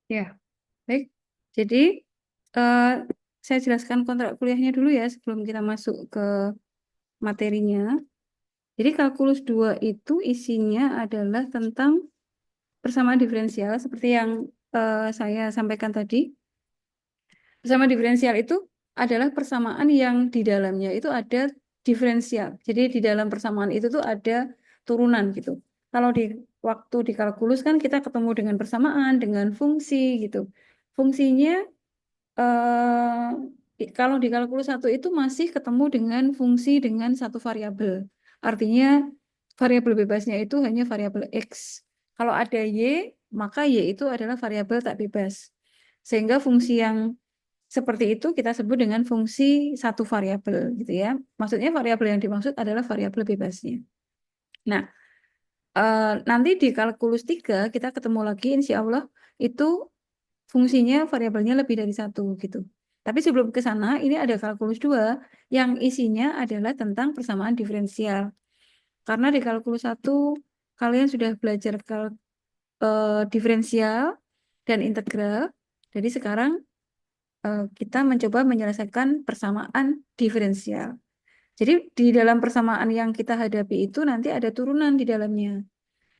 Ya, baik. Jadi, eh, saya jelaskan kontrak kuliahnya dulu ya sebelum kita masuk ke materinya. Jadi, kalkulus 2 itu isinya adalah tentang persamaan diferensial seperti yang saya sampaikan tadi. Persamaan diferensial itu adalah persamaan yang di dalamnya itu ada diferensial. Jadi, di dalam persamaan itu tuh ada turunan gitu. Kalau di waktu di kalkulus kan kita ketemu dengan persamaan, dengan fungsi gitu. Fungsinya kalau di kalkulus satu itu masih ketemu dengan fungsi dengan satu variabel. Artinya variabel bebasnya itu hanya variabel X. Kalau ada Y, maka Y itu adalah variabel tak bebas. Sehingga fungsi yang seperti itu kita sebut dengan fungsi satu variabel gitu ya. Maksudnya variabel yang dimaksud adalah variabel bebasnya. Nah, nanti di kalkulus 3 kita ketemu lagi insya Allah itu fungsinya variabelnya lebih dari satu gitu. Tapi sebelum ke sana, ini ada kalkulus 2 yang isinya adalah tentang persamaan diferensial. Karena di kalkulus satu kalian sudah belajar diferensial dan integral. Jadi sekarang kita mencoba menyelesaikan persamaan diferensial. Jadi di dalam persamaan yang kita hadapi itu nanti ada turunan di dalamnya.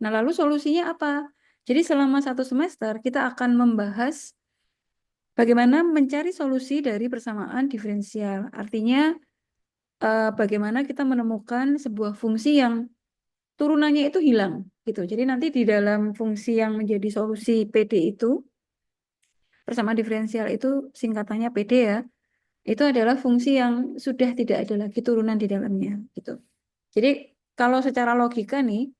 Nah, lalu solusinya apa? Jadi selama satu semester kita akan membahas bagaimana mencari solusi dari persamaan diferensial. Artinya, bagaimana kita menemukan sebuah fungsi yang turunannya itu hilang, gitu. Jadi nanti di dalam fungsi yang menjadi solusi PD itu, persamaan diferensial itu singkatannya PD ya, itu adalah fungsi yang sudah tidak ada lagi turunan di dalamnya, gitu. Jadi kalau secara logika nih,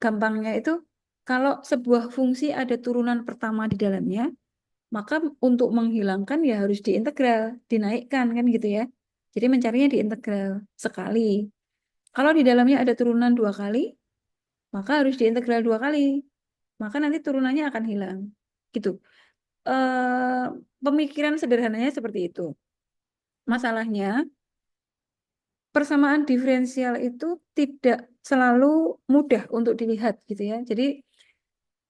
gampangnya itu kalau sebuah fungsi ada turunan pertama di dalamnya, maka untuk menghilangkan ya harus diintegral, dinaikkan kan gitu ya. Jadi mencarinya diintegral sekali. Kalau di dalamnya ada turunan dua kali, maka harus diintegral dua kali. Maka nanti turunannya akan hilang. Gitu. Eh, Pemikiran sederhananya seperti itu. Masalahnya, persamaan diferensial itu tidak selalu mudah untuk dilihat gitu ya. Jadi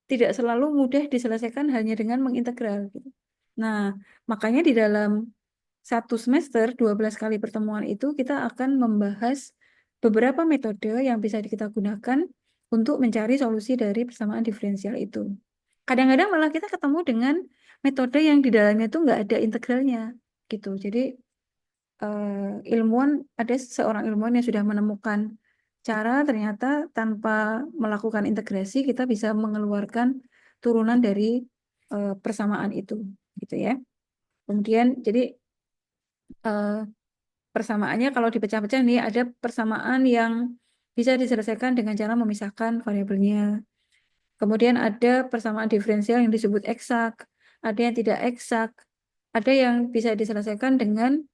tidak selalu mudah diselesaikan hanya dengan mengintegral gitu. Nah, makanya di dalam satu semester 12 kali pertemuan itu kita akan membahas beberapa metode yang bisa kita gunakan untuk mencari solusi dari persamaan diferensial itu. Kadang-kadang malah kita ketemu dengan metode yang di dalamnya itu nggak ada integralnya gitu. Jadi ilmuwan ada seorang ilmuwan yang sudah menemukan cara ternyata tanpa melakukan integrasi kita bisa mengeluarkan turunan dari persamaan itu gitu ya. Kemudian jadi eh, persamaannya kalau dipecah-pecah nih ada persamaan yang bisa diselesaikan dengan cara memisahkan variabelnya. Kemudian ada persamaan diferensial yang disebut eksak, ada yang tidak eksak, ada yang bisa diselesaikan dengan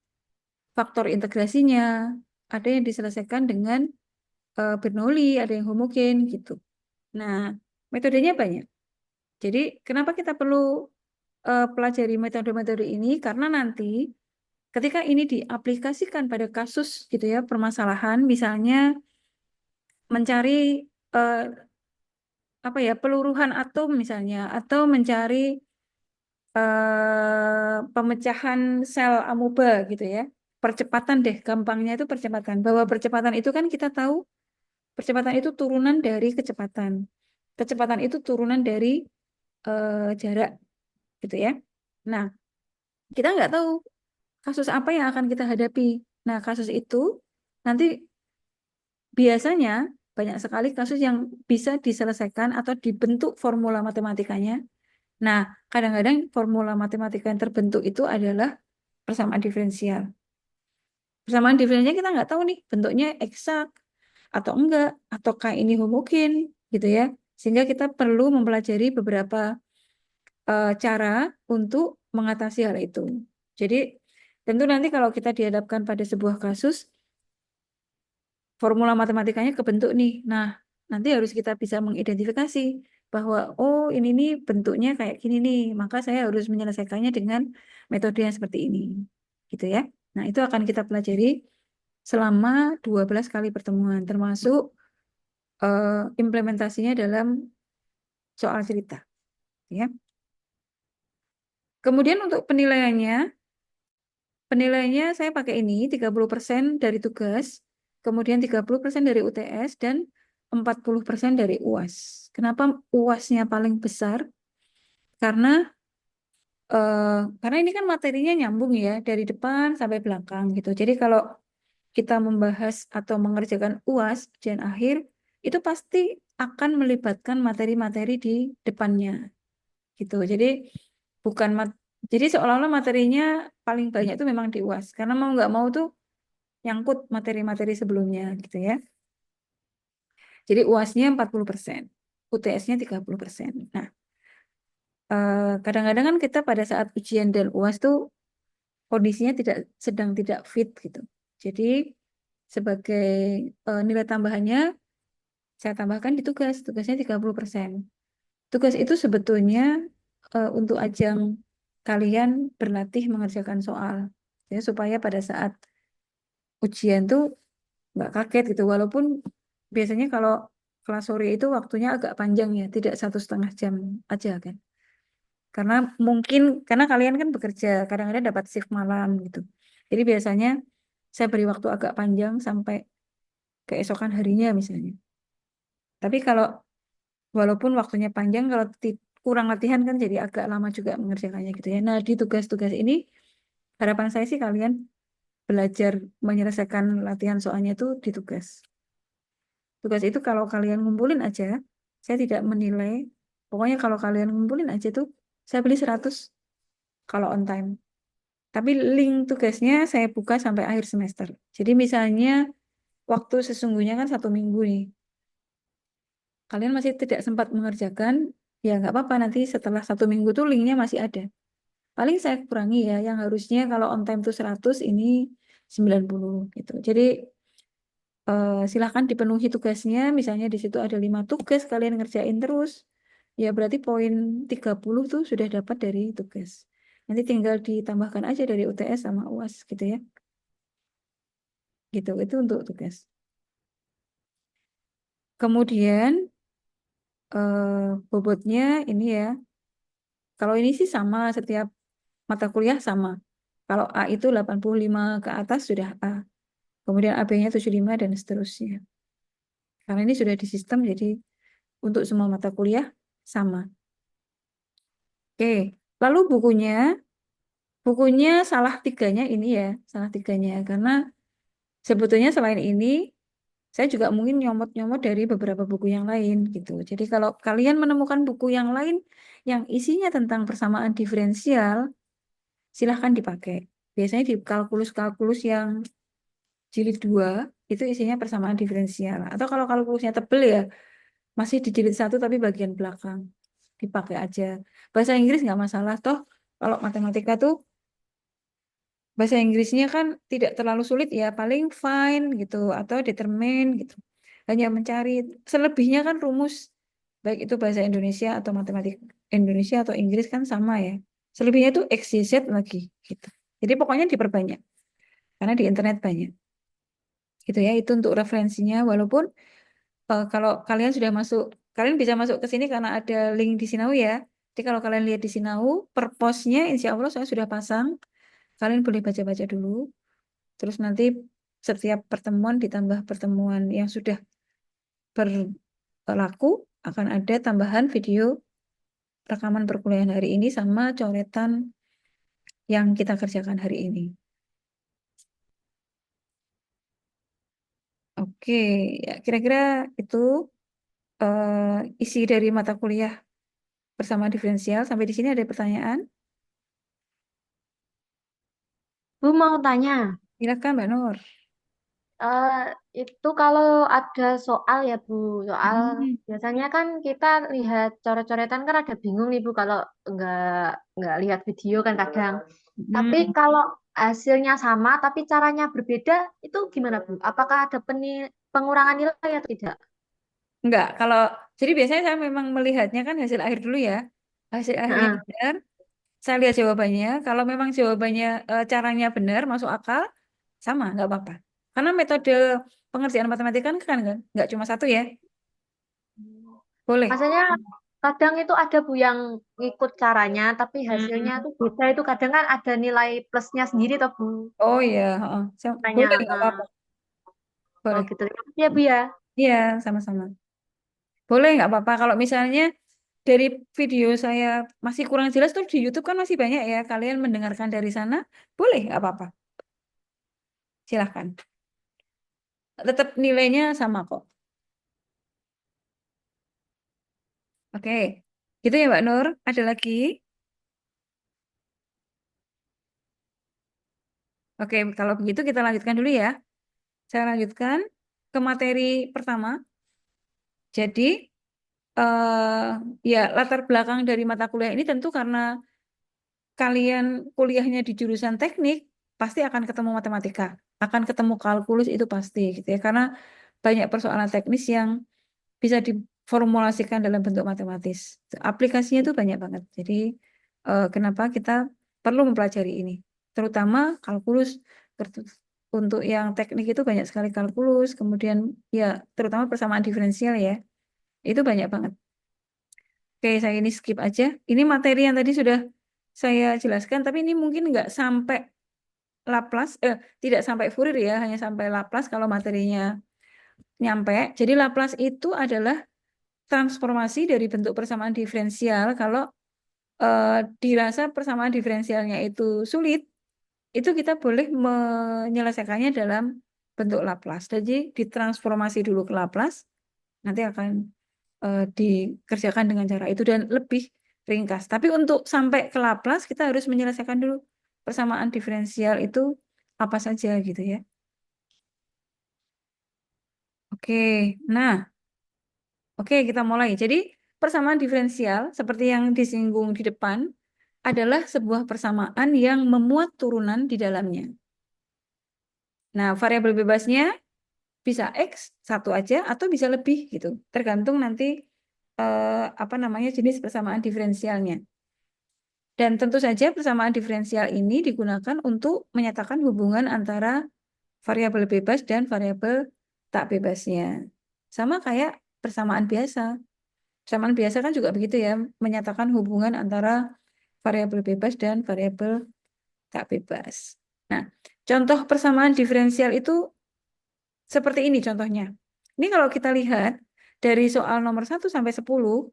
faktor integrasinya, ada yang diselesaikan dengan Bernoulli, ada yang homogen gitu. Nah, metodenya banyak. Jadi, kenapa kita perlu pelajari metode-metode ini? Karena nanti ketika ini diaplikasikan pada kasus gitu ya, permasalahan misalnya mencari eh, apa ya, peluruhan atom misalnya atau mencari pemecahan sel amoeba gitu ya. Percepatan deh, gampangnya itu percepatan. Bahwa percepatan itu kan kita tahu percepatan itu turunan dari kecepatan. Kecepatan itu turunan dari jarak gitu ya. Nah, kita nggak tahu kasus apa yang akan kita hadapi. Nah, kasus itu nanti biasanya banyak sekali kasus yang bisa diselesaikan atau dibentuk formula matematikanya. Nah, kadang-kadang formula matematika yang terbentuk itu adalah persamaan diferensial. Persamaan diferensialnya kita nggak tahu nih bentuknya eksak atau enggak, ataukah ini homogen gitu ya. Sehingga kita perlu mempelajari beberapa cara untuk mengatasi hal itu. Jadi, tentu nanti kalau kita dihadapkan pada sebuah kasus, formula matematikanya kebentuk nih. Nah, nanti harus kita bisa mengidentifikasi bahwa oh ini nih bentuknya kayak gini nih, maka saya harus menyelesaikannya dengan metode yang seperti ini. Gitu ya. Nah, itu akan kita pelajari selama 12 kali pertemuan termasuk implementasinya dalam soal cerita, ya. Kemudian untuk penilaiannya saya pakai ini 30% dari tugas, kemudian 30% dari UTS, dan 40% dari UAS. Kenapa UASnya paling besar? Karena karena ini kan materinya nyambung ya dari depan sampai belakang gitu. Jadi kalau kita membahas atau mengerjakan UAS ujian akhir itu pasti akan melibatkan materi-materi di depannya gitu. Bukan mat jadi seolah-olah materinya paling banyak itu memang di UAS karena mau nggak mau tuh nyangkut materi-materi sebelumnya gitu ya. Jadi UASnya 40%, UTS-nya 30%. Nah, kadang-kadang kan kita pada saat ujian dan UAS tuh kondisinya sedang tidak fit gitu. Jadi sebagai nilai tambahannya saya tambahkan di tugas, tugasnya 30%. Tugas itu sebetulnya untuk ajang kalian berlatih mengerjakan soal. Ya, supaya pada saat ujian tuh nggak kaget gitu. Walaupun biasanya kalau kelas sore itu waktunya agak panjang ya, tidak 1,5 jam aja kan. Karena mungkin karena kalian kan bekerja, kadang-kadang dapat shift malam gitu. Jadi biasanya saya beri waktu agak panjang sampai keesokan harinya misalnya. Tapi kalau walaupun waktunya panjang, kalau kurang latihan kan jadi agak lama juga mengerjakannya gitu ya. Nah, di tugas-tugas ini harapan saya sih kalian belajar menyelesaikan latihan soalnya itu di tugas. Tugas itu kalau kalian ngumpulin aja, saya tidak menilai. Pokoknya kalau kalian ngumpulin aja tuh, saya beli 100 kalau on time. Tapi link tugasnya saya buka sampai akhir semester. Jadi misalnya waktu sesungguhnya kan 1 minggu nih. Kalian masih tidak sempat mengerjakan, ya nggak apa-apa nanti setelah 1 minggu tuh linknya masih ada. Paling saya kurangi ya, yang harusnya kalau on time tuh 100 ini 90 gitu. Jadi silahkan dipenuhi tugasnya, misalnya di situ ada 5 tugas, kalian ngerjain terus, ya berarti poin 30 tuh sudah dapat dari tugas. Nanti tinggal ditambahkan aja dari UTS sama UAS gitu ya. Gitu, itu untuk tugas. Kemudian bobotnya ini ya, kalau ini sih sama setiap mata kuliah sama. Kalau A itu 85 ke atas sudah A. Kemudian AB-nya 75 dan seterusnya. Karena ini sudah di sistem, jadi untuk semua mata kuliah sama. Oke, lalu bukunya salah tiganya ini ya, salah tiganya. Karena sebetulnya selain ini, saya juga mungkin nyomot-nyomot dari beberapa buku yang lain gitu. Jadi kalau kalian menemukan buku yang lain yang isinya tentang persamaan diferensial, silahkan dipakai. Biasanya di kalkulus-kalkulus yang jilid 2 itu isinya persamaan diferensial. Atau kalau kalkulusnya tebel ya, masih di jilid 1 tapi bagian belakang. Dipakai aja. Bahasa Inggris nggak masalah. Toh kalau matematika tuh bahasa Inggrisnya kan tidak terlalu sulit ya. Paling find gitu atau determine gitu. Hanya mencari. Selebihnya kan rumus. Baik itu bahasa Indonesia atau matematik Indonesia atau Inggris kan sama ya. Selebihnya itu X, Y, Z lagi gitu. Jadi pokoknya diperbanyak. Karena di internet banyak. Gitu ya. Itu untuk referensinya. Walaupun kalau kalian sudah masuk, kalian bisa masuk ke sini karena ada link di Sinau ya. Jadi kalau kalian lihat di Sinau, per postnya insya Allah saya sudah pasang. Kalian boleh baca-baca dulu. Terus nanti setiap pertemuan ditambah pertemuan yang sudah berlaku, akan ada tambahan video rekaman perkuliahan hari ini sama coretan yang kita kerjakan hari ini. Oke, ya kira-kira itu isi dari mata kuliah bersama diferensial. Sampai di sini ada pertanyaan? Bu mau tanya, Silakan Mbak Nur. eh, itu kalau ada soal ya Bu, soal Hmm. biasanya kan kita lihat coret-coretan kan ada bingung nih Bu kalau nggak nggak lihat video kan kadang. Tapi Hmm. kalau hasilnya sama tapi caranya berbeda, itu gimana Bu? Apakah ada pengurangan nilai atau tidak? Enggak, kalau jadi biasanya saya memang melihatnya kan hasil akhir dulu ya. Hasil akhirnya Heeh. benar, saya lihat jawabannya. Kalau memang jawabannya caranya benar, masuk akal, sama, nggak apa-apa. Karena metode pengerjaan matematika kan nggak cuma satu ya, boleh. Maksudnya Hmm. kadang itu ada Bu yang ngikut caranya, tapi hasilnya Hmm. tuh beda itu kadang kan ada nilai plusnya sendiri toh Bu. Oh iya, heeh. Makanya, Boleh nggak apa-apa, oh boleh. gitu. Terima kasih ya Bu ya. Iya, sama-sama. Boleh nggak apa-apa kalau misalnya dari video saya masih kurang jelas tuh di YouTube kan masih banyak ya. Kalian mendengarkan dari sana, boleh nggak apa-apa. Silahkan. Tetap nilainya sama kok. Oke, gitu ya Mbak Nur. Ada lagi? Oke, kalau begitu kita lanjutkan dulu ya. Saya lanjutkan ke materi pertama. Jadi, eh ya latar belakang dari mata kuliah ini tentu karena kalian kuliahnya di jurusan teknik, pasti akan ketemu matematika, akan ketemu kalkulus itu pasti gitu ya. Karena banyak persoalan teknis yang bisa diformulasikan dalam bentuk matematis. Aplikasinya itu banyak banget. Jadi kenapa kita perlu mempelajari ini, terutama kalkulus. Untuk yang teknik itu banyak sekali kalkulus, kemudian ya terutama persamaan diferensial ya, itu banyak banget. Oke, saya ini skip aja. Ini materi yang tadi sudah saya jelaskan, tapi ini mungkin nggak sampai Laplace, tidak sampai Fourier ya, hanya sampai Laplace kalau materinya nyampe. Jadi Laplace itu adalah transformasi dari bentuk persamaan diferensial. Kalau dirasa persamaan diferensialnya itu sulit, itu kita boleh menyelesaikannya dalam bentuk Laplace. Jadi ditransformasi dulu ke Laplace, nanti akan dikerjakan dengan cara itu dan lebih ringkas. Tapi untuk sampai ke Laplace kita harus menyelesaikan dulu persamaan diferensial itu apa saja gitu ya. Oke, nah, oke kita mulai. Jadi persamaan diferensial seperti yang disinggung di depan adalah sebuah persamaan yang memuat turunan di dalamnya. Nah, variabel bebasnya bisa X satu aja atau bisa lebih gitu. Tergantung nanti apa namanya jenis persamaan diferensialnya. Dan tentu saja persamaan diferensial ini digunakan untuk menyatakan hubungan antara variabel bebas dan variabel tak bebasnya. Sama kayak persamaan biasa. Persamaan biasa kan juga begitu ya, menyatakan hubungan antara variabel bebas dan variabel tak bebas. Nah, contoh persamaan diferensial itu seperti ini contohnya. Ini kalau kita lihat dari soal nomor 1 sampai 10,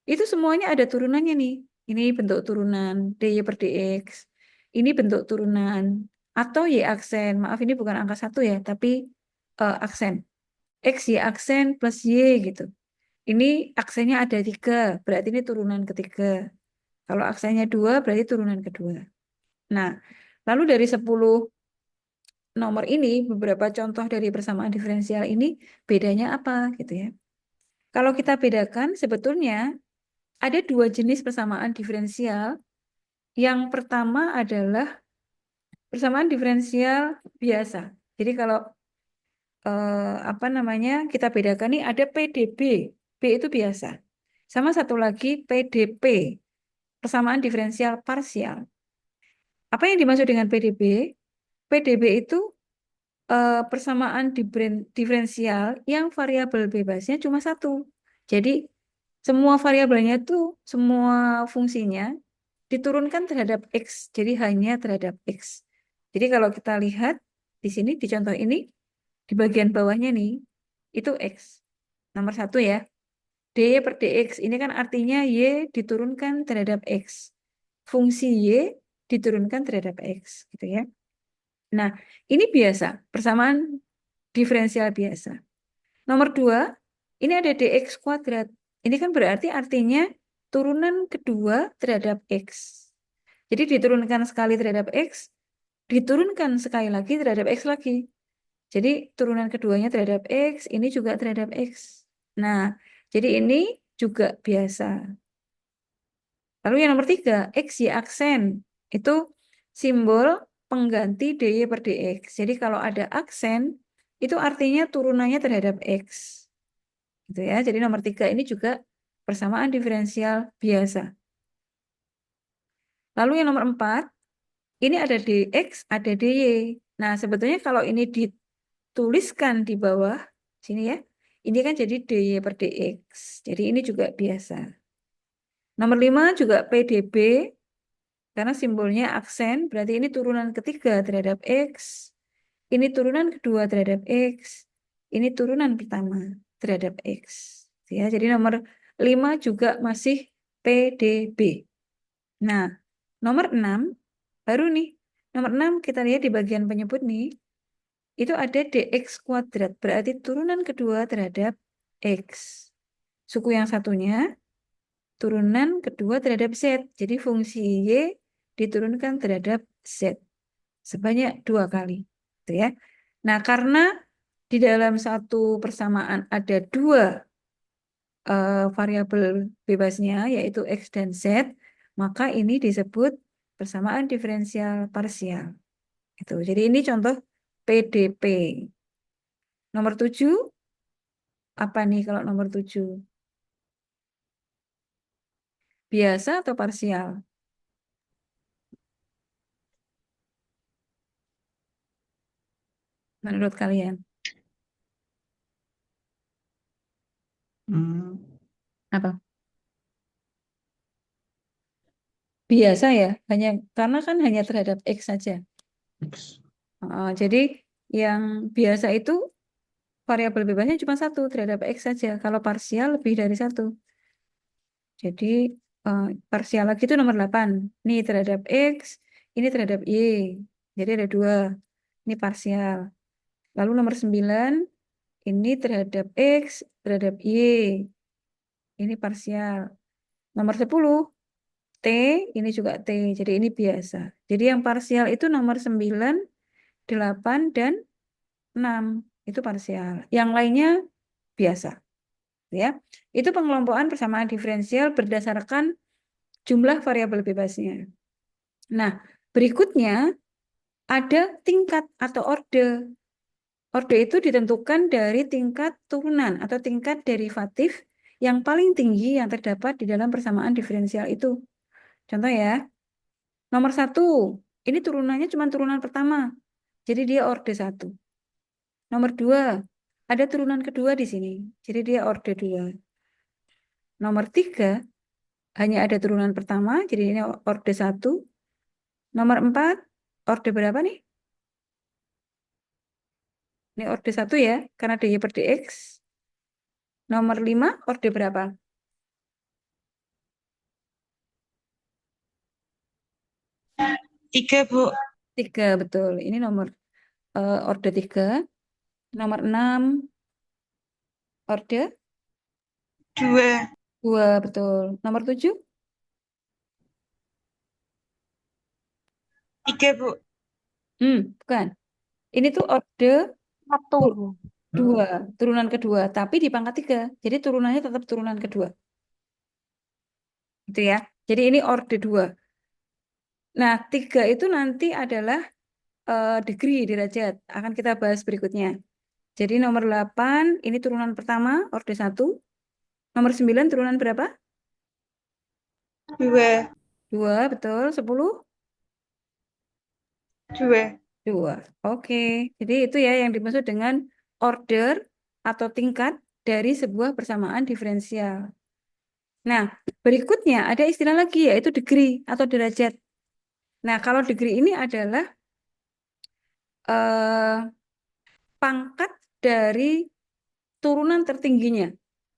itu semuanya ada turunannya nih. Ini bentuk turunan dy per dx. Ini bentuk turunan atau y aksen. Maaf ini bukan angka 1 ya, tapi aksen. X y aksen plus y gitu. Ini aksennya ada 3, berarti ini turunan ketiga. Kalau aksennya 2, berarti turunan kedua. Nah, lalu dari 10 nomor ini, beberapa contoh dari persamaan diferensial ini, bedanya apa gitu ya. Kalau kita bedakan, sebetulnya ada 2 jenis persamaan diferensial. Yang pertama adalah persamaan diferensial biasa. Jadi kalau apa namanya kita bedakan nih ada PDB, B itu biasa. Sama satu lagi PDP, persamaan diferensial parsial. Apa yang dimaksud dengan PDB? PDB itu persamaan diferensial yang variabel bebasnya cuma satu. Jadi semua variabelnya itu, semua fungsinya diturunkan terhadap X. Jadi hanya terhadap X. Jadi kalau kita lihat di sini, di contoh ini, di bagian bawahnya nih, itu X. Nomor 1 ya. D per dx. Ini kan artinya Y diturunkan terhadap X. Fungsi Y diturunkan terhadap X. Gitu ya. Nah, ini biasa. Persamaan diferensial biasa. Nomor 2, ini ada dx kuadrat. Ini kan berarti artinya turunan kedua terhadap X. Jadi diturunkan sekali terhadap X, diturunkan sekali lagi terhadap X lagi. Jadi turunan keduanya terhadap X, ini juga terhadap X. Nah, jadi ini juga biasa. Lalu yang nomor 3, X, Y aksen. Itu simbol pengganti dy per dx. Jadi kalau ada aksen, itu artinya turunannya terhadap X. Gitu ya. Jadi nomor 3 ini juga persamaan diferensial biasa. Lalu yang nomor 4, ini ada dx, ada dy. Nah, sebetulnya kalau ini dituliskan di bawah, sini ya, ini kan jadi dy per dx. Jadi ini juga biasa. Nomor 5 juga PDB, karena simbolnya aksen, berarti ini turunan ketiga terhadap X. Ini turunan kedua terhadap X. Ini turunan pertama terhadap X. Ya, jadi nomor 5 juga masih PDB. Nah, nomor 6 baru nih. Nomor 6 kita lihat di bagian penyebut nih. Itu ada dx kuadrat, berarti turunan kedua terhadap X. Suku yang satunya turunan kedua terhadap Z. Jadi fungsi Y diturunkan terhadap Z sebanyak 2 kali. Gitu ya. Nah, karena di dalam satu persamaan ada 2 variabel bebasnya, yaitu X dan Z, maka ini disebut persamaan diferensial parsial. Gitu. Jadi ini contoh PDP. Nomor 7, apa nih kalau nomor 7? Biasa atau parsial? Menurut kalian? Hmm, Apa? Biasa ya, hanya karena kan hanya terhadap X saja. X. Jadi yang biasa itu variabel bebasnya cuma 1 terhadap X saja. Kalau parsial lebih dari 1. Jadi parsial lagi itu nomor 8. Ini terhadap X, ini terhadap Y. Jadi ada 2. Ini parsial. Lalu nomor 9, ini terhadap X, terhadap Y. Ini parsial. Nomor 10, T, ini juga T. Jadi ini biasa. Jadi yang parsial itu nomor 9, 8, dan 6. Itu parsial. Yang lainnya biasa. Ya. Itu pengelompokan persamaan diferensial berdasarkan jumlah variabel bebasnya. Nah, berikutnya ada tingkat atau orde. Orde itu ditentukan dari tingkat turunan atau tingkat derivatif yang paling tinggi yang terdapat di dalam persamaan diferensial itu. Contoh ya, nomor 1, ini turunannya cuma turunan pertama. Jadi dia orde 1. Nomor 2, ada turunan kedua di sini. Jadi dia orde 2. Nomor 3, hanya ada turunan pertama. Jadi ini orde 1. Nomor 4, orde berapa nih? Ini orde 1 ya, karena dy per dx. Nomor 5, orde berapa? 3, Bu. 3, betul. Ini nomor orde 3. Nomor 6, orde 2. 2, betul. Nomor 7, 3, Bu. bukan. Ini tuh orde 1, Bu. 2, turunan kedua, tapi di pangkat 3. Jadi turunannya tetap turunan kedua. Gitu ya. Jadi ini orde 2. Nah, 3 itu nanti adalah degree, derajat. Akan kita bahas berikutnya. Jadi nomor 8, ini turunan pertama, orde 1. Nomor 9, turunan berapa? 2. 2, betul. 10? 2. 2. Oke. Jadi itu ya yang dimaksud dengan order atau tingkat dari sebuah persamaan diferensial. Nah, berikutnya ada istilah lagi yaitu degree atau derajat. Nah, kalau degree ini adalah eh, pangkat dari turunan tertingginya.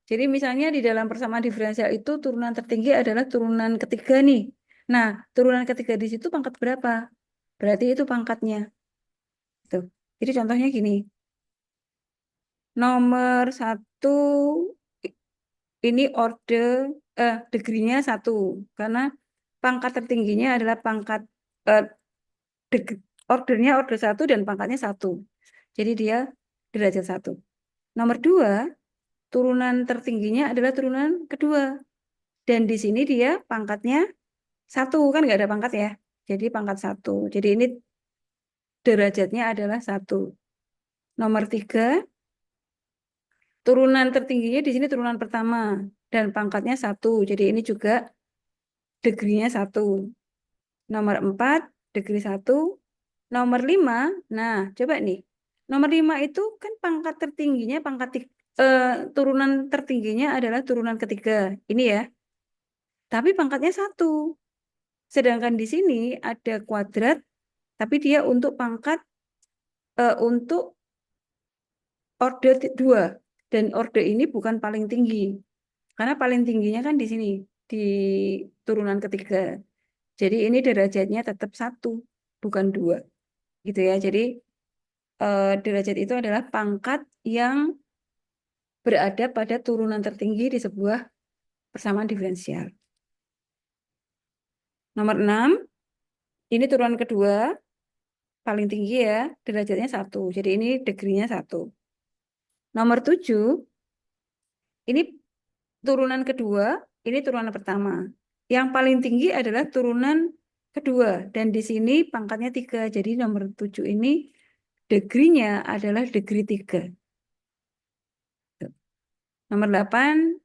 Jadi misalnya di dalam persamaan diferensial itu turunan tertinggi adalah turunan ketiga nih. Nah, turunan ketiga di situ pangkat berapa? Berarti itu pangkatnya. Tuh. Jadi contohnya gini. Nomor 1 ini degree-nya 1 karena pangkat tertingginya adalah pangkat eh, ordernya order 1 dan pangkatnya 1. Jadi dia derajat 1. Nomor 2, turunan tertingginya adalah turunan kedua. Dan di sini dia pangkatnya 1, kan nggak ada pangkat ya. Jadi pangkat 1. Jadi ini derajatnya adalah 1. Nomor 3, turunan tertingginya di sini turunan pertama dan pangkatnya 1. Jadi ini juga degree-nya 1. Nomor 4, degree 1. Nomor 5, nah coba nih. Nomor 5 itu kan pangkat tertingginya, turunan tertingginya adalah turunan ketiga. Ini ya. tapi pangkatnya 1. Sedangkan di sini ada kuadrat, tapi dia untuk pangkat untuk orde 2. Dan orde ini bukan paling tinggi. Karena paling tingginya kan di sini, di turunan ketiga. Jadi ini derajatnya tetap 1, bukan 2. Gitu ya. Jadi derajat itu adalah pangkat yang berada pada turunan tertinggi di sebuah persamaan diferensial. Nomor 6, ini turunan kedua, paling tinggi ya, derajatnya 1. Jadi ini degree-nya 1. Nomor 7, ini turunan kedua, ini turunan pertama. Yang paling tinggi adalah turunan kedua. Dan di sini pangkatnya 3. Jadi nomor 7 ini degree-nya adalah degree 3. Nomor 8,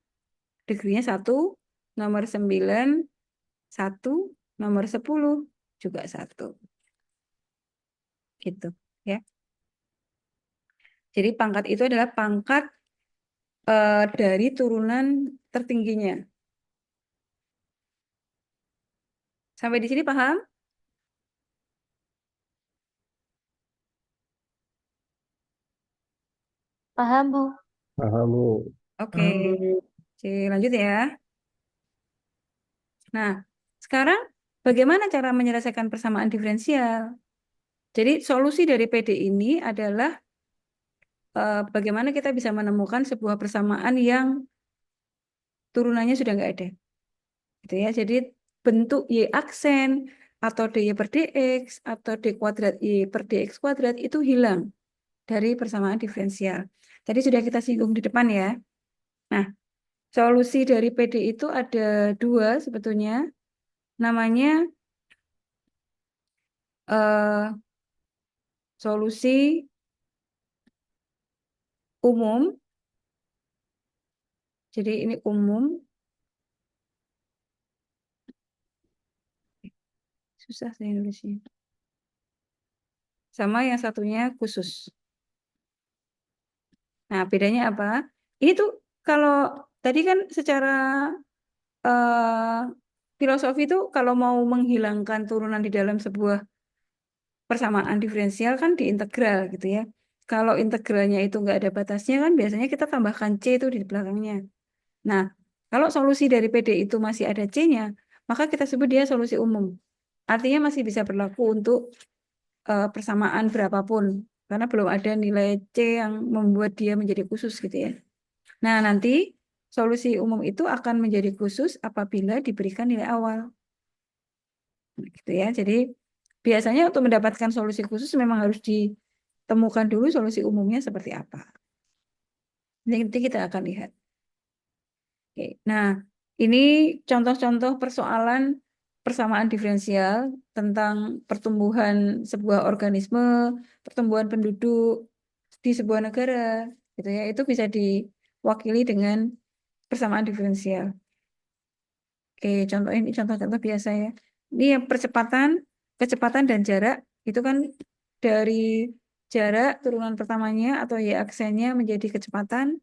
degree-nya 1. Nomor 9, 1. Nomor 10, juga 1. Gitu ya. Jadi pangkat itu adalah pangkat dari turunan tertingginya. Sampai di sini paham? Paham, Bu? Paham, Bu. Oke. Oke, lanjut ya. Nah, sekarang bagaimana cara menyelesaikan persamaan diferensial? Jadi solusi dari PD ini adalah bagaimana kita bisa menemukan sebuah persamaan yang turunannya sudah nggak ada. Gitu ya. Jadi bentuk Y aksen atau dy per dx atau d kuadrat Y per dx kuadrat itu hilang dari persamaan diferensial. Tadi sudah kita singgung di depan ya. Nah, solusi dari PD itu ada 2 sebetulnya. Namanya solusi umum. Jadi ini umum. Susah saya nulisnya. Sama yang satunya khusus. Nah, bedanya apa? Ini tuh kalau tadi kan secara filosofi itu kalau mau menghilangkan turunan di dalam sebuah persamaan diferensial kan diintegral gitu ya. Kalau integralnya itu nggak ada batasnya kan biasanya kita tambahkan C itu di belakangnya. Nah, kalau solusi dari PD itu masih ada C-nya, maka kita sebut dia solusi umum. Artinya masih bisa berlaku untuk persamaan berapapun. Karena belum ada nilai C yang membuat dia menjadi khusus gitu ya. Nah, nanti solusi umum itu akan menjadi khusus apabila diberikan nilai awal. Gitu ya. Jadi biasanya untuk mendapatkan solusi khusus memang harus ditemukan dulu solusi umumnya seperti apa. Nanti kita akan lihat. Oke. Nah, ini contoh-contoh persoalan persamaan diferensial tentang pertumbuhan sebuah organisme, pertumbuhan penduduk di sebuah negara, gitu ya. Itu bisa diwakili dengan persamaan diferensial. Oke, contoh ini contoh-contoh biasa ya. Ini yang kecepatan dan jarak itu kan dari jarak turunan pertamanya atau y aksennya menjadi kecepatan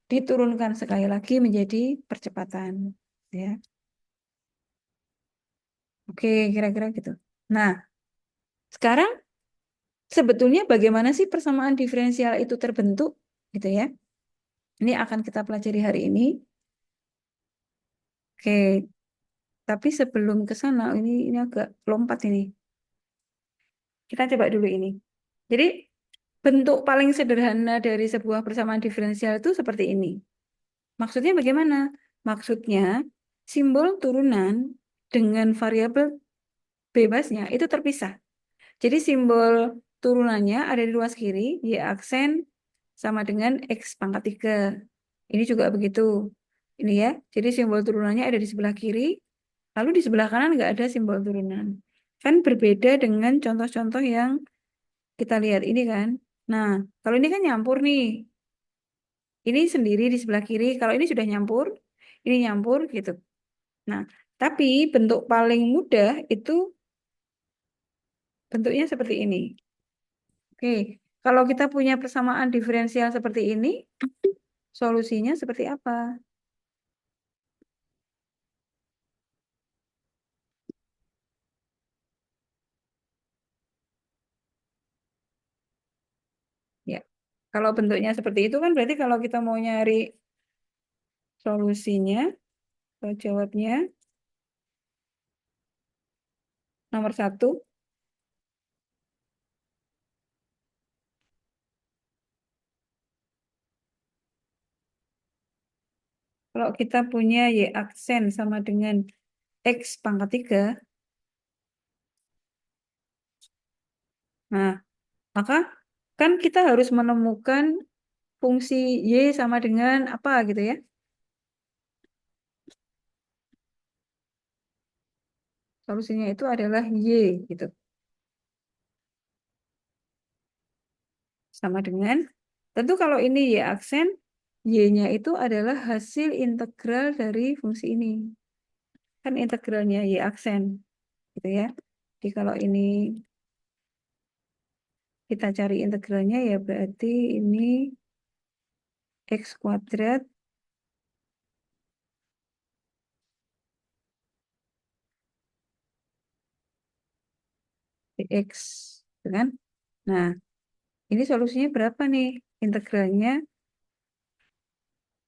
diturunkan sekali lagi menjadi percepatan, ya. Oke, kira-kira gitu. Nah, sekarang sebetulnya bagaimana sih persamaan diferensial itu terbentuk, gitu ya? Ini akan kita pelajari hari ini. Oke, tapi sebelum ke sana, ini agak lompat ini. Kita coba dulu ini. Jadi bentuk paling sederhana dari sebuah persamaan diferensial itu seperti ini. Maksudnya bagaimana? Maksudnya simbol turunan dengan variabel bebasnya itu terpisah. Jadi simbol turunannya ada di ruas kiri, Y aksen sama dengan X pangkat 3. Ini juga begitu. Ini ya, jadi simbol turunannya ada di sebelah kiri, lalu di sebelah kanan nggak ada simbol turunan. Kan berbeda dengan contoh-contoh yang kita lihat ini kan. Nah, kalau ini kan nyampur nih. Ini sendiri di sebelah kiri. Kalau ini sudah nyampur, ini nyampur gitu. Nah, tapi bentuk paling mudah itu bentuknya seperti ini. Oke, kalau kita punya persamaan diferensial seperti ini, solusinya seperti apa? Kalau bentuknya seperti itu kan berarti kalau kita mau nyari solusinya atau jawabnya nomor satu. Kalau kita punya Y aksen sama dengan X pangkat 3, nah maka kan kita harus menemukan fungsi Y sama dengan apa gitu ya. Solusinya itu adalah Y gitu. Sama dengan, tentu kalau ini Y aksen, Y-nya itu adalah hasil integral dari fungsi ini. Kan integralnya Y aksen gitu ya. Jadi kalau ini kita cari integralnya ya berarti ini X kuadrat dx, gitu kan? Nah, ini solusinya berapa nih? Integralnya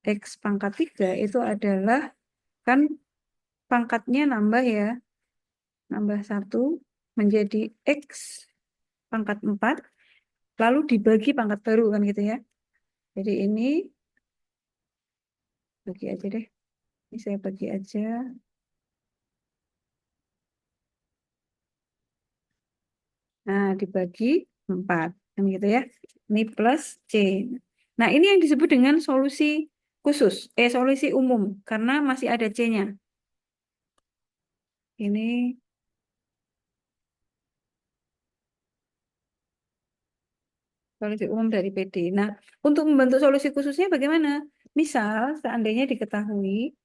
X pangkat 3 itu adalah, kan pangkatnya nambah ya, nambah 1 menjadi X pangkat 4, lalu dibagi pangkat baru kan gitu ya. Jadi ini bagi aja deh. Ini saya bagi aja. Nah, dibagi 4 kan gitu ya. Ini plus C. Nah, ini yang disebut dengan solusi khusus, solusi umum karena masih ada C-nya. Ini solusi umum dari PD. Nah, untuk membentuk solusi khususnya bagaimana? Misal, seandainya diketahui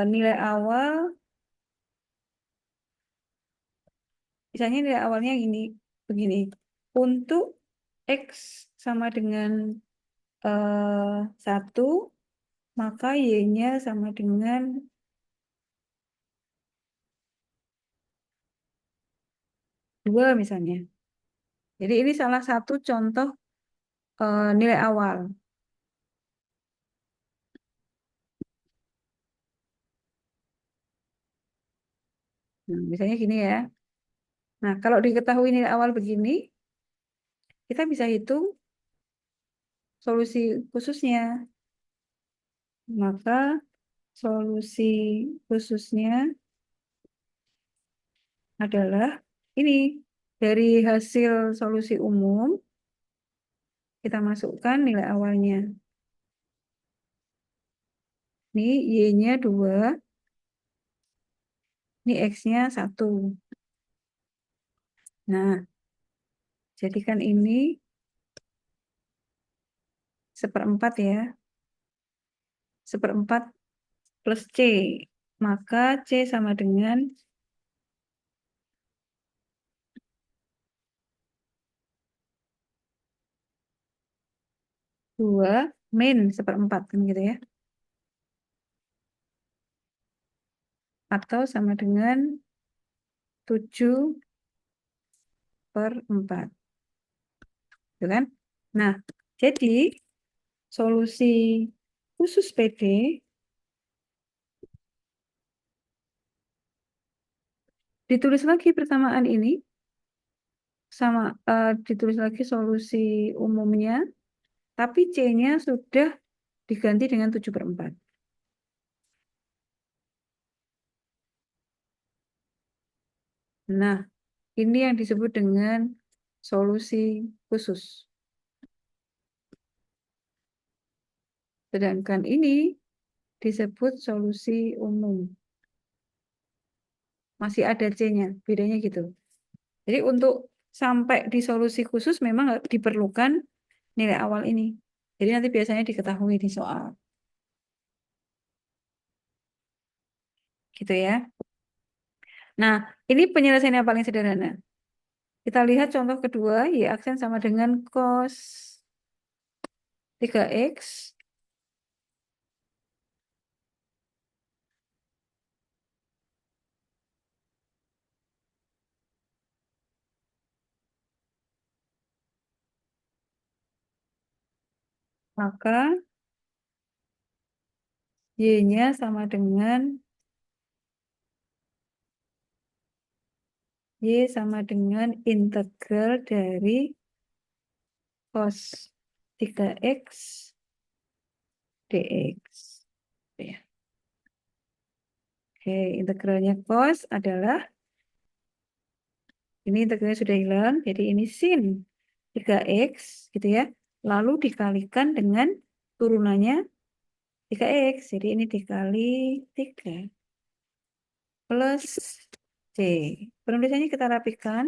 nilai awal, misalnya nilai awalnya ini, begini. Untuk X sama dengan 1, maka Y-nya sama dengan 2 misalnya. Jadi ini salah satu contoh nilai awal. Nah, misalnya gini ya. Nah, kalau diketahui nilai awal begini, kita bisa hitung solusi khususnya. Maka solusi khususnya adalah ini. Dari hasil solusi umum, kita masukkan nilai awalnya. Ini Y-nya 2, ini X-nya 1. Nah, jadikan ini seperempat ya. Seperempat plus C. Maka C sama dengan 2 min seperempat kan gitu ya. Atau sama dengan 7/4. Gitu kan? Nah, jadi solusi khusus PD ditulis lagi persamaan ini sama ditulis lagi solusi umumnya, tapi C-nya sudah diganti dengan 7/4. Nah, ini yang disebut dengan solusi khusus. Sedangkan ini disebut solusi umum. Masih ada C-nya, bedanya gitu. Jadi untuk sampai di solusi khusus memang diperlukan nilai awal ini. Jadi nanti biasanya diketahui di soal. Gitu ya. Nah, ini penyelesaian yang paling sederhana. Kita lihat contoh kedua, Y aksen sama dengan cos 3X. maka Y-nya sama dengan Y sama dengan integral dari cos 3x dx. Ya. Oke, integralnya cos adalah, ini integralnya sudah hilang, jadi ini sin 3x gitu ya. Lalu dikalikan dengan turunannya 3x. Jadi ini dikali 3 plus C. Penulisannya kita rapikan.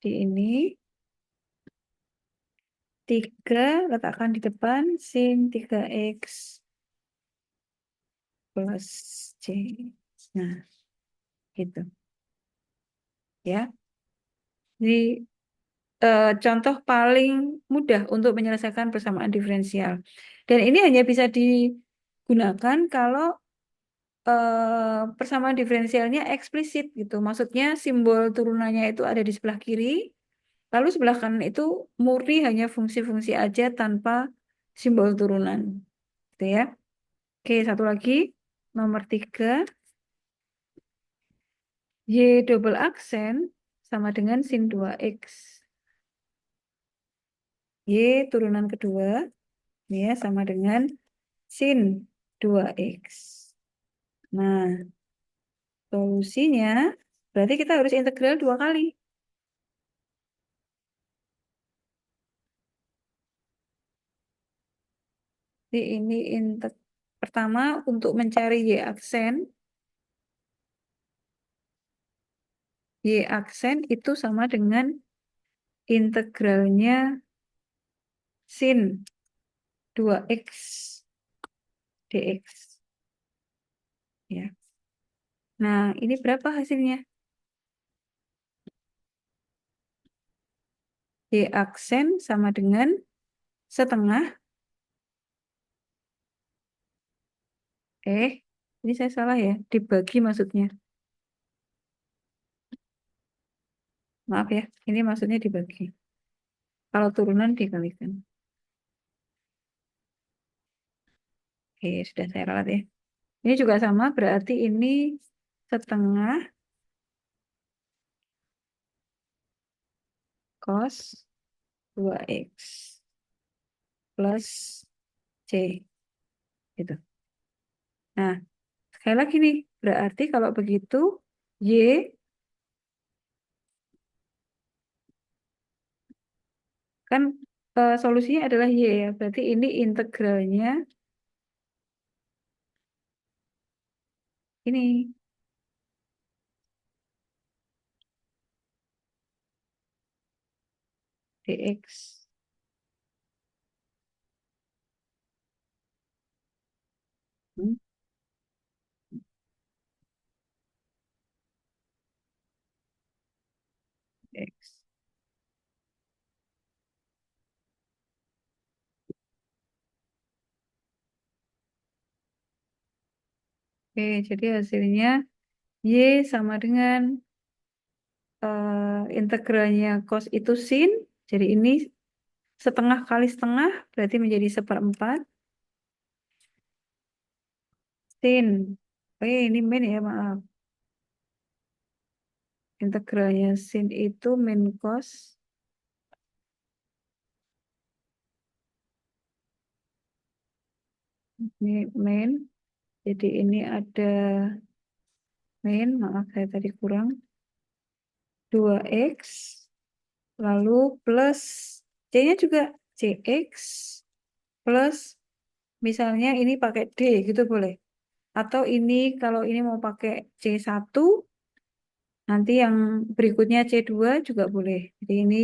Di ini 3 letakkan di depan sin 3x plus C. Nah, gitu. Ya. Jadi contoh paling mudah untuk menyelesaikan persamaan diferensial. Dan ini hanya bisa digunakan kalau persamaan diferensialnya eksplisit gitu. Maksudnya simbol turunannya itu ada di sebelah kiri, lalu sebelah kanan itu murni hanya fungsi-fungsi aja tanpa simbol turunan. Gitu ya. Oke, satu lagi. Nomor 3. Y double aksen sama dengan sin 2x. Y turunan kedua ini ya sama dengan sin 2x. Nah, solusinya berarti kita harus integral 2 kali. Jadi ini pertama untuk mencari Y aksen. Y aksen itu sama dengan integralnya sin 2x dx. Ya. Nah, ini berapa hasilnya? Y aksen sama dengan setengah. Ini saya salah ya. Dibagi maksudnya. Maaf ya, ini maksudnya dibagi. Kalau turunan dikalikan. Oke, sudah saya ralat ya. Ini juga sama, berarti ini setengah cos 2x plus C. Gitu. Nah, sekali lagi nih, berarti kalau begitu, Y kan solusinya adalah Y ya. Berarti ini integralnya ini. Dx. Hmm, Dx. Oke, jadi hasilnya Y sama dengan integralnya cos itu sin. Jadi ini setengah kali setengah berarti menjadi seperempat. Sin. Ini min ya, maaf. Integralnya sin itu min cos ini min. Jadi ini ada min, maaf saya tadi kurang. 2x lalu plus C-nya juga cx plus misalnya ini pakai D gitu boleh. Atau ini kalau ini mau pakai C1 nanti yang berikutnya C2 juga boleh. Jadi ini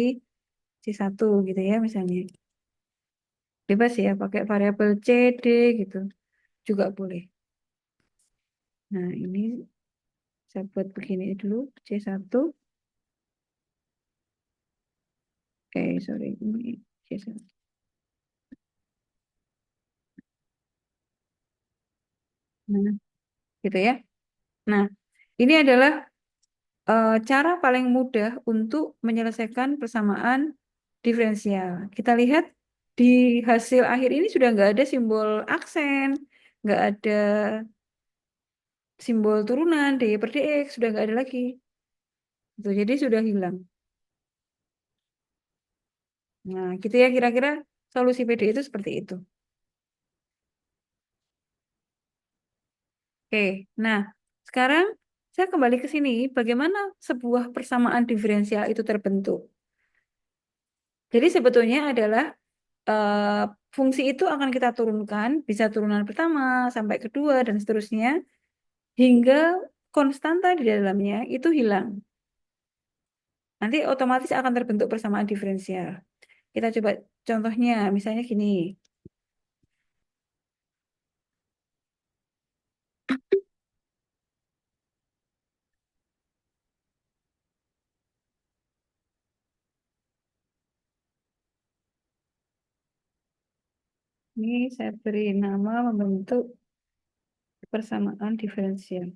C1 gitu ya misalnya. Bebas ya pakai variabel C, D gitu juga boleh. Nah, ini saya buat begini dulu C1. Sorry, ini C1. Nah, gitu ya. Nah, ini adalah cara paling mudah untuk menyelesaikan persamaan diferensial. Kita lihat di hasil akhir ini sudah nggak ada simbol aksen, nggak ada simbol turunan dy per dx, sudah nggak ada lagi. Gitu, jadi sudah hilang. Nah, gitu ya kira-kira solusi PD itu seperti itu. Oke, nah sekarang saya kembali ke sini. Bagaimana sebuah persamaan diferensial itu terbentuk? Jadi sebetulnya adalah fungsi itu akan kita turunkan, bisa turunan pertama sampai kedua dan seterusnya, hingga konstanta di dalamnya itu hilang. Nanti otomatis akan terbentuk persamaan diferensial. Kita coba contohnya, misalnya gini. Ini saya beri nama membentuk persamaan diferensial.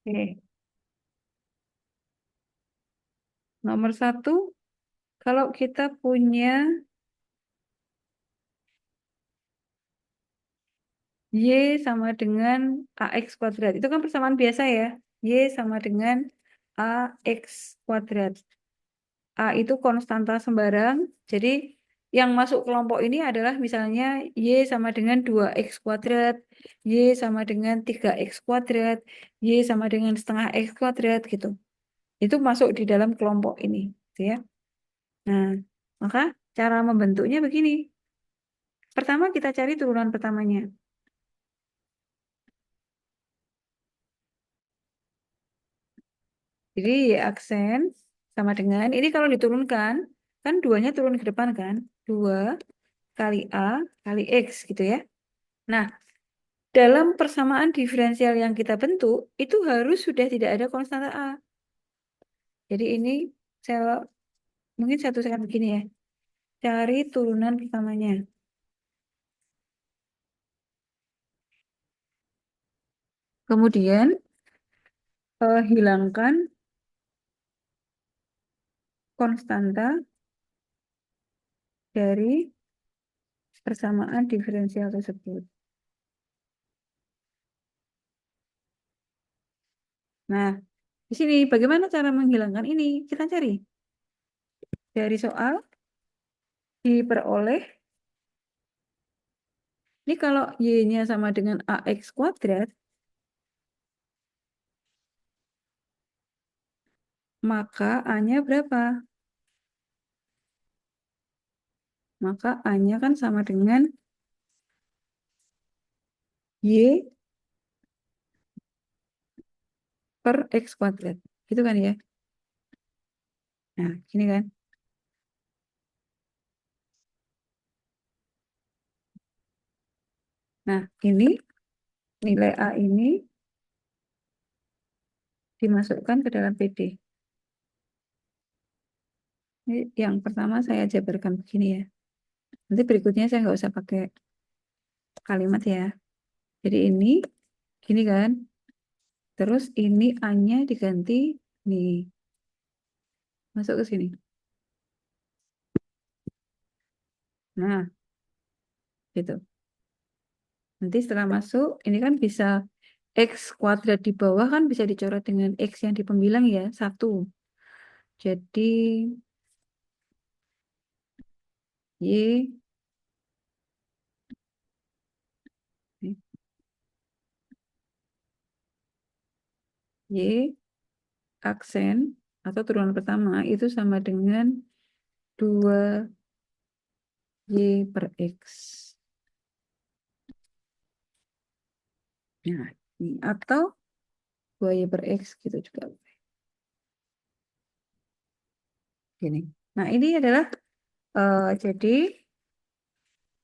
Oke. Nomor satu, kalau kita punya Y sama dengan AX kuadrat. Itu kan persamaan biasa ya. Y sama dengan AX kuadrat. A itu konstanta sembarang. Jadi yang masuk kelompok ini adalah misalnya Y sama dengan 2X kuadrat, Y sama dengan 3X kuadrat, Y sama dengan setengah X kuadrat gitu. Itu masuk di dalam kelompok ini. Gitu ya. Nah, maka cara membentuknya begini. Pertama kita cari turunan pertamanya. Jadi Y aksen sama dengan, ini kalau diturunkan, kan duanya turun ke depan kan. 2 kali A kali X gitu ya. Nah, dalam persamaan diferensial yang kita bentuk, itu harus sudah tidak ada konstanta A. Jadi ini saya mungkin satu sekali begini ya. Cari turunan pertamanya. Kemudian hilangkan konstanta dari persamaan diferensial tersebut. Nah, di sini bagaimana cara menghilangkan ini? Kita cari. Dari soal diperoleh, ini kalau Y-nya sama dengan AX kuadrat, maka A-nya berapa? Maka A-nya kan sama dengan Y per X kuadrat. Gitu kan ya? Nah, gini kan. Nah, ini nilai A ini dimasukkan ke dalam PD. Ini yang pertama saya jabarkan begini ya. Nanti berikutnya saya nggak usah pakai kalimat ya. Jadi ini, gini kan. Terus ini A-nya diganti nih. Masuk ke sini. Nah, gitu. Nanti setelah masuk, ini kan bisa X kuadrat di bawah kan bisa dicoret dengan X yang di pembilang ya, 1. Jadi, Y, Y aksen atau turunan pertama itu sama dengan 2Y per X. Nah, ini atau 2Y per X gitu juga. Gini. Nah, ini adalah jadi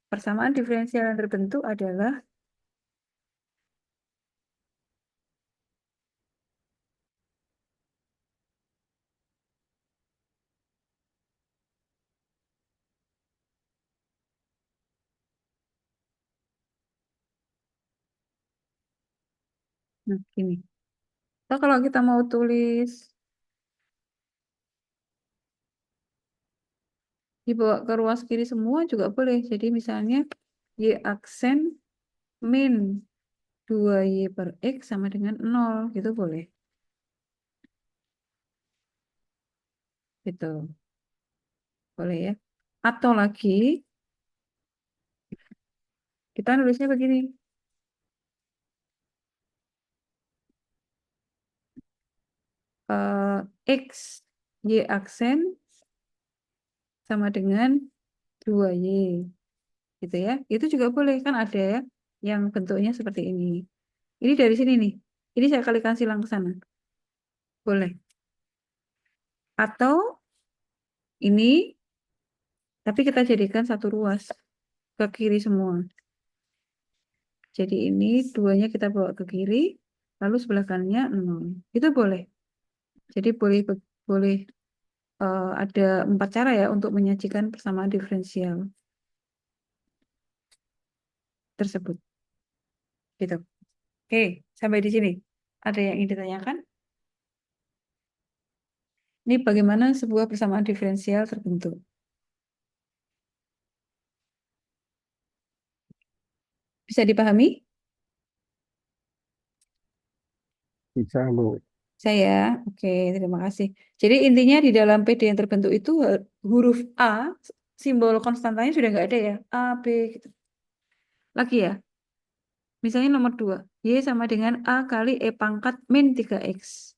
persamaan diferensial yang terbentuk adalah Nah, gini. Atau kalau kita mau tulis dibawa ke ruas kiri semua juga boleh. Jadi misalnya Y aksen min 2Y per X sama dengan 0. Gitu boleh. Gitu. Boleh ya. Atau lagi, kita nulisnya begini. X, Y aksen sama dengan 2Y. Gitu ya. Itu juga boleh. Kan ada ya yang bentuknya seperti ini. Ini dari sini nih. Ini saya kalikan silang ke sana. Boleh. Atau ini, tapi kita jadikan satu ruas ke kiri semua. Jadi ini duanya kita bawa ke kiri, lalu sebelah kanannya 0. Itu boleh. Jadi boleh ada 4 cara ya untuk menyajikan persamaan diferensial tersebut. Gitu. Oke, sampai di sini. Ada yang ingin ditanyakan? Ini bagaimana sebuah persamaan diferensial terbentuk? Bisa dipahami? Bisa, Bu. Saya, oke, terima kasih. Jadi intinya di dalam PD yang terbentuk itu huruf A, simbol konstantanya sudah nggak ada ya, A, B, gitu. Lagi ya, misalnya nomor 2, Y sama dengan A kali E pangkat min 3X.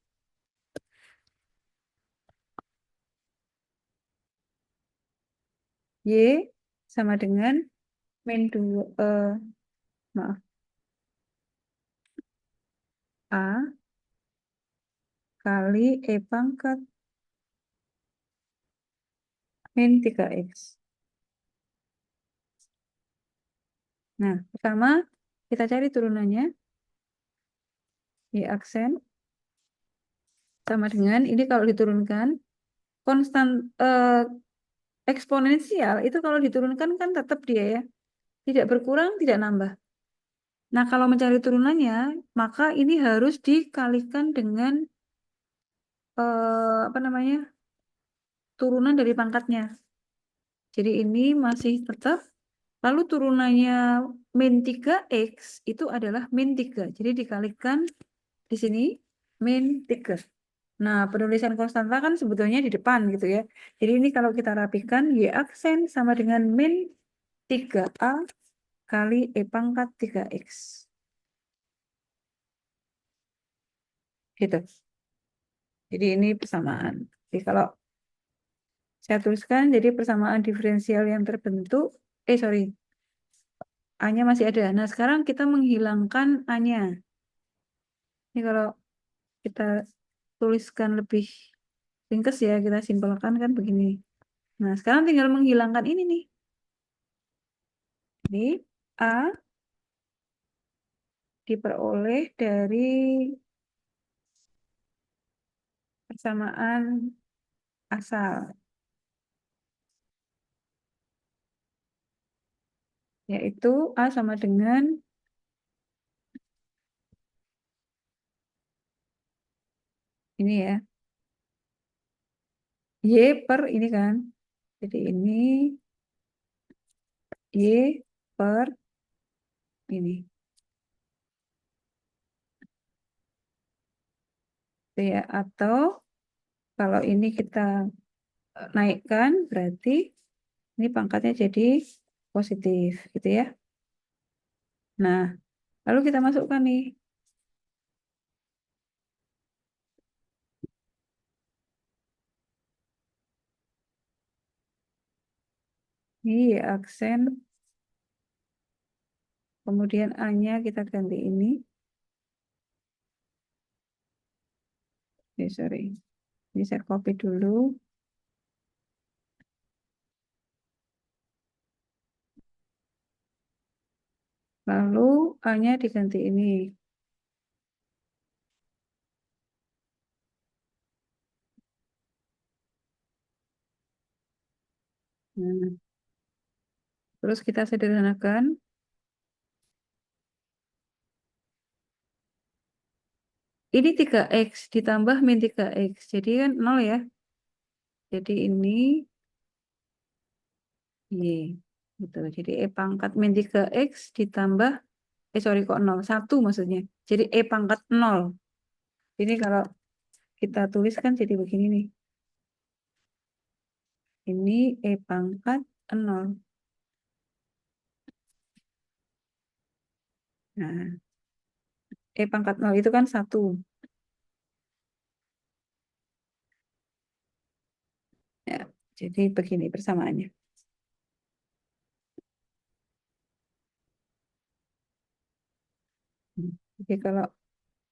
Y sama dengan min 2, maaf, A kali E pangkat min 3X. Nah, pertama kita cari turunannya, Y aksen sama dengan, ini kalau diturunkan, konstan eksponensial itu kalau diturunkan kan tetap dia ya, tidak berkurang, tidak nambah. Nah, kalau mencari turunannya, maka ini harus dikalikan dengan apa namanya? Turunan dari pangkatnya. Jadi ini masih tetap, lalu turunannya min 3X itu adalah min 3. Jadi dikalikan di sini min 3. Nah, penulisan konstanta kan sebetulnya di depan gitu ya. Jadi ini kalau kita rapikan, Y aksen sama dengan min 3A kali E pangkat 3X. Gitu. Jadi ini persamaan. Jadi kalau saya tuliskan, jadi persamaan diferensial yang terbentuk, sorry, A-nya masih ada. Nah, sekarang kita menghilangkan A-nya. Ini kalau kita tuliskan lebih ringkas ya, kita simpelkan kan begini. Nah, sekarang tinggal menghilangkan ini nih. Jadi, A diperoleh dari persamaan asal, yaitu A sama dengan ini ya, Y per ini kan. Jadi ini Y per ini. Gitu ya. Atau kalau ini kita naikkan, berarti ini pangkatnya jadi positif, gitu ya. Nah, lalu kita masukkan nih. Ini Y aksen, kemudian A-nya kita ganti ini. Sorry. Ini saya copy dulu. Lalu A-nya diganti ini. Nah, terus kita sederhanakan. Ini 3X ditambah min 3X. Jadi kan 0 ya. Jadi ini Y. Gitu. Jadi E pangkat min 3X ditambah, sorry kok 0. 1 maksudnya. Jadi E pangkat 0. Ini kalau kita tuliskan jadi begini nih. Ini E pangkat 0. Nah, E pangkat 0 itu kan 1. Ya, jadi begini persamaannya. Jadi kalau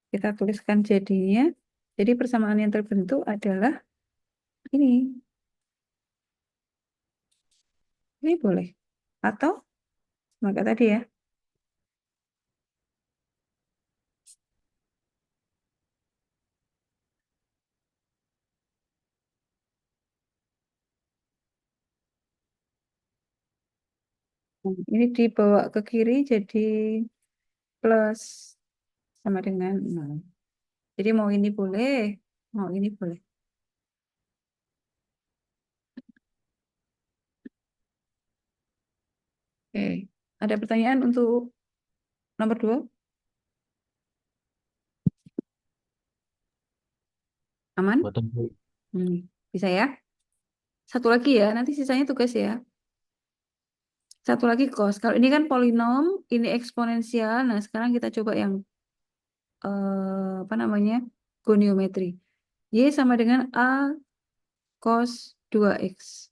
kita tuliskan jadinya, jadi persamaan yang terbentuk adalah ini. Ini boleh. Atau, maka tadi ya. Ini dibawa ke kiri jadi plus sama dengan 0. Jadi mau ini boleh, mau ini boleh. Oke, ada pertanyaan untuk nomor 2? Aman? Betul, Bu. Bisa ya? Satu lagi ya, nanti sisanya tugas ya. Satu lagi cos. Kalau ini kan polinom, ini eksponensial. Nah, sekarang kita coba yang apa namanya? Goniometri. Y sama dengan A cos 2X.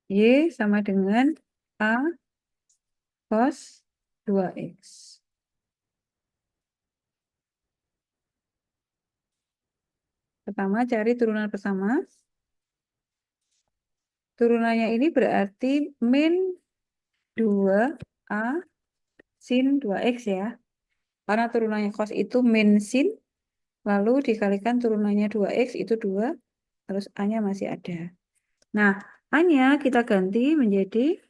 Y sama dengan A cos 2X. Pertama, cari turunan bersama. Turunannya ini berarti min 2A sin 2X ya. Karena turunannya cos itu min sin, lalu dikalikan turunannya 2X itu 2, terus A-nya masih ada. Nah, A-nya kita ganti menjadi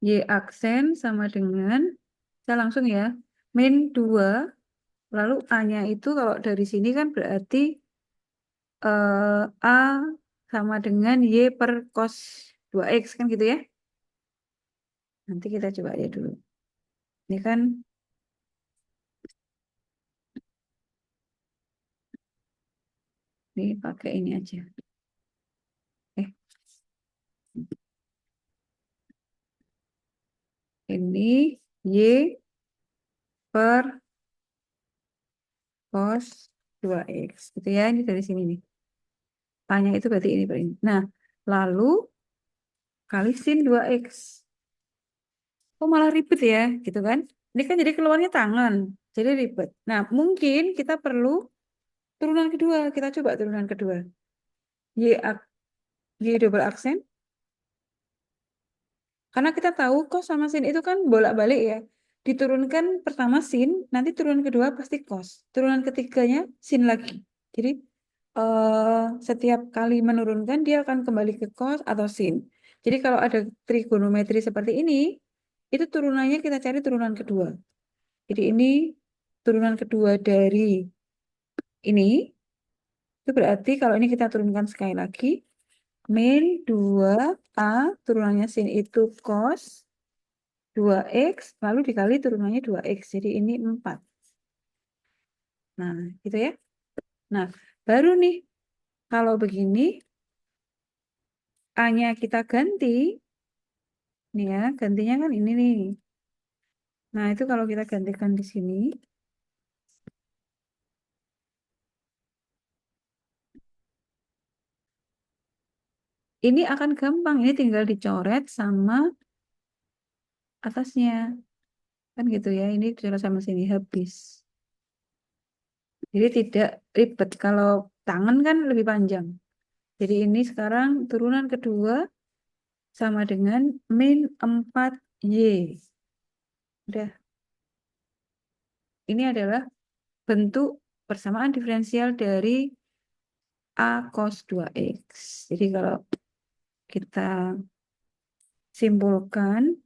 Y aksen sama dengan, saya langsung ya, min 2, lalu A-nya itu kalau dari sini kan berarti A sama dengan Y per cos 2X kan gitu ya. Nanti kita coba ya dulu. Ini kan ini pakai ini aja. Eh, ini Y per cos 2X. Gitu ya, ini dari sini nih. A-nya itu berarti ini per ini. Nah, lalu kali sin 2X. Oh malah ribet ya, gitu kan? Ini kan jadi keluarnya tangan, jadi ribet. Nah, mungkin kita perlu turunan kedua. Kita coba turunan kedua. Y double aksen. Karena kita tahu cos sama sin itu kan bolak-balik ya. Diturunkan pertama sin, nanti turunan kedua pasti cos. Turunan ketiganya sin lagi. Jadi setiap kali menurunkan dia akan kembali ke cos atau sin. Jadi kalau ada trigonometri seperti ini, itu turunannya kita cari turunan kedua. Jadi ini turunan kedua dari ini. Itu berarti kalau ini kita turunkan sekali lagi, min 2A turunannya sin itu cos 2X, lalu dikali turunannya 2X. Jadi ini 4. Nah, gitu ya. Nah, baru nih, kalau begini, A-nya kita ganti, nih ya, gantinya kan ini nih. Nah, itu kalau kita gantikan di sini, ini akan gampang. Ini tinggal dicoret sama atasnya. Kan gitu ya, ini dicoret sama sini, habis. Jadi tidak ribet. Kalau tangan kan lebih panjang. Jadi ini sekarang turunan kedua sama dengan min 4Y. Udah. Ini adalah bentuk persamaan diferensial dari A cos 2X. Jadi kalau kita simpulkan,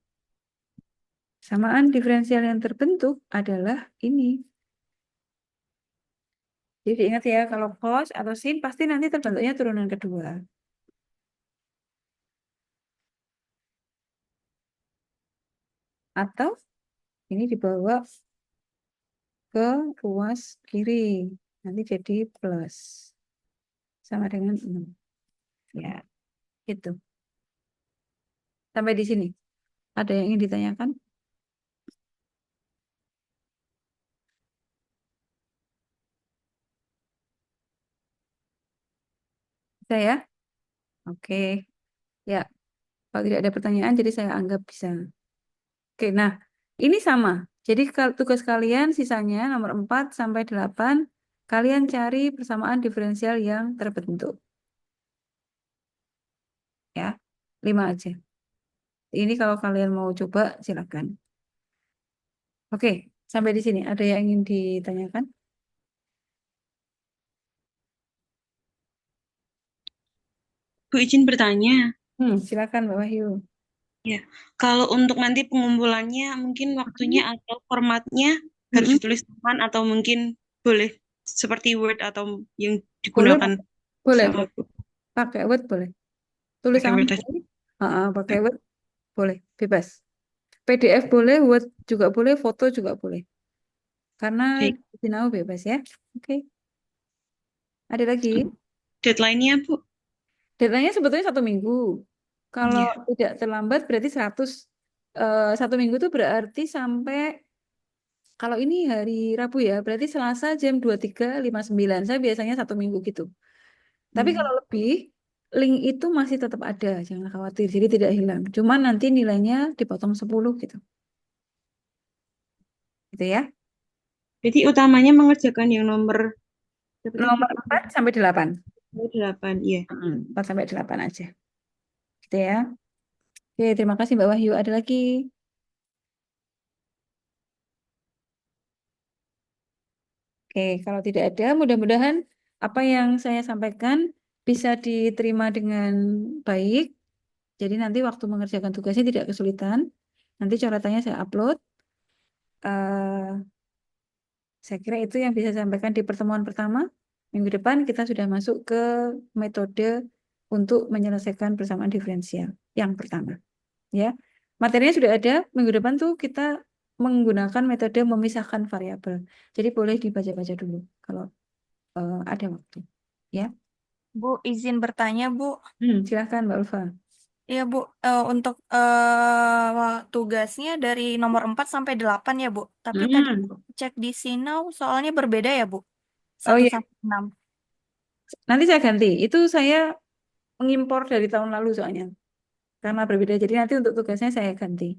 persamaan diferensial yang terbentuk adalah ini. Jadi ingat ya, kalau cos atau sin pasti nanti terbentuknya turunan kedua. Atau ini dibawa ke ruas kiri. Nanti jadi plus. Sama dengan 6. Ya, itu. Sampai di sini. Ada yang ingin ditanyakan? Saya? Oke. Ya, kalau tidak ada pertanyaan, jadi saya anggap bisa. Oke, nah, ini sama. Jadi tugas kalian sisanya nomor 4 sampai 8, kalian cari persamaan diferensial yang terbentuk. Ya, 5 aja. Ini kalau kalian mau coba, silakan. Oke, sampai di sini. Ada yang ingin ditanyakan? Bu izin bertanya. Silakan Mbak Wahyu. Ya, kalau untuk nanti pengumpulannya mungkin waktunya atau formatnya harus ditulis tangan atau mungkin boleh seperti Word atau yang Boleh, digunakan boleh, sama Bu. pakai Word boleh. Tulis Pakai tangan Word aja. boleh. Pakai Word boleh, bebas. PDF boleh, Word juga boleh, foto juga boleh. Karena Baik. sinau bebas ya. Oke. Ada lagi? Deadline-nya Bu. Deadline-nya sebetulnya 1 minggu. Kalau Iya. tidak terlambat berarti 100. 1 minggu itu berarti sampai, kalau ini hari Rabu ya, berarti Selasa jam 23.59. Saya biasanya 1 minggu gitu. Tapi kalau lebih, link itu masih tetap ada, jangan khawatir. Jadi tidak hilang. Cuman nanti nilainya dipotong 10 gitu. Gitu ya. Jadi utamanya mengerjakan yang nomor berapa tadi? Nomor 4 sampai 8. 8, iya. 4 sampai 8 aja. Gitu ya. Oke, terima kasih Mbak Wahyu. Ada lagi? Oke, kalau tidak ada, mudah-mudahan apa yang saya sampaikan bisa diterima dengan baik. Jadi nanti waktu mengerjakan tugasnya tidak kesulitan. Nanti coretannya saya upload. Eh, saya kira itu yang bisa saya sampaikan di pertemuan pertama. Minggu depan kita sudah masuk ke metode untuk menyelesaikan persamaan diferensial yang pertama. Ya, materinya sudah ada. Minggu depan tuh kita menggunakan metode memisahkan variabel. Jadi boleh dibaca-baca dulu kalau ada waktu. Ya, Bu, izin bertanya, Bu. silahkan Mbak Ulfa. Iya, Bu. Untuk tugasnya dari nomor 4 sampai 8 ya, Bu. Tapi tadi cek di Sinau soalnya berbeda ya, Bu. 1 Oh iya, sampai 6. nanti saya ganti. Itu saya mengimpor dari tahun lalu soalnya. Karena berbeda. Jadi nanti untuk tugasnya saya ganti.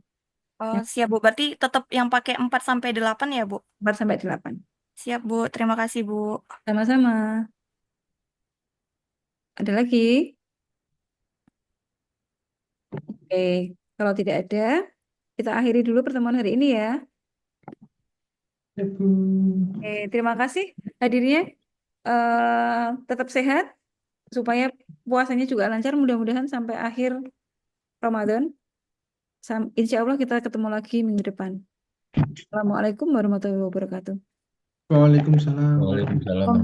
Oh, Ya, siap, Bu. Berarti tetap yang pakai 4 sampai 8 ya, Bu. 4 sampai 8. Siap, Bu. Terima kasih, Bu. Sama-sama. Ada lagi? Oke, kalau tidak ada, kita akhiri dulu pertemuan hari ini ya. Oke, terima kasih hadirnya. Tetap sehat supaya puasanya juga lancar. Mudah-mudahan sampai akhir Ramadan. Insya Allah kita ketemu lagi minggu depan. Assalamualaikum warahmatullahi wabarakatuh. Waalaikumsalam. Waalaikumsalam.